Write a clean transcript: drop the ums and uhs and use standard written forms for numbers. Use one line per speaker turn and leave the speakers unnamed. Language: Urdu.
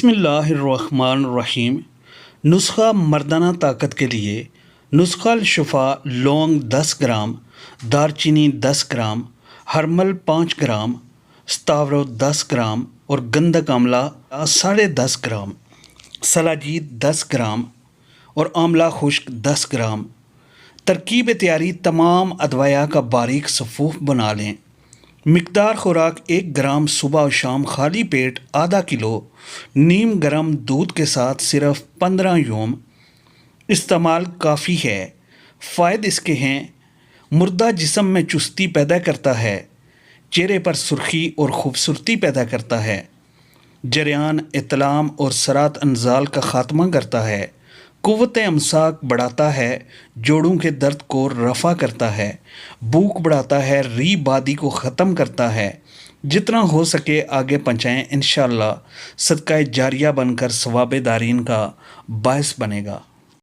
بسم اللہ الرحمن الرحیم۔ نسخہ مردانہ طاقت کے لیے نسخہ الشفا لونگ 10 گرام، دارچینی 10 گرام، ہرمل 5 گرام، ستاورو 10 گرام اور گندک آملہ 10.5 گرام، سلاجید 10 گرام اور آملہ خشک 10 گرام۔ ترکیب تیاری: تمام ادویہ کا باریک صفوف بنا لیں۔ مقدار خوراک: 1 گرام صبح و شام خالی پیٹ، آدھا کلو نیم گرم دودھ کے ساتھ صرف 15 یوم استعمال کافی ہے۔ فوائد اس کے ہیں: مردہ جسم میں چستی پیدا کرتا ہے، چہرے پر سرخی اور خوبصورتی پیدا کرتا ہے، جریان، اطلام اور سرات انزال کا خاتمہ کرتا ہے، قوت امساک بڑھاتا ہے، جوڑوں کے درد کو رفع کرتا ہے، بھوک بڑھاتا ہے، ری بادی کو ختم کرتا ہے۔ جتنا ہو سکے آگے پہنچائیں، انشاءاللہ صدقہ جاریہ بن کر ثواب دارین کا باعث بنے گا۔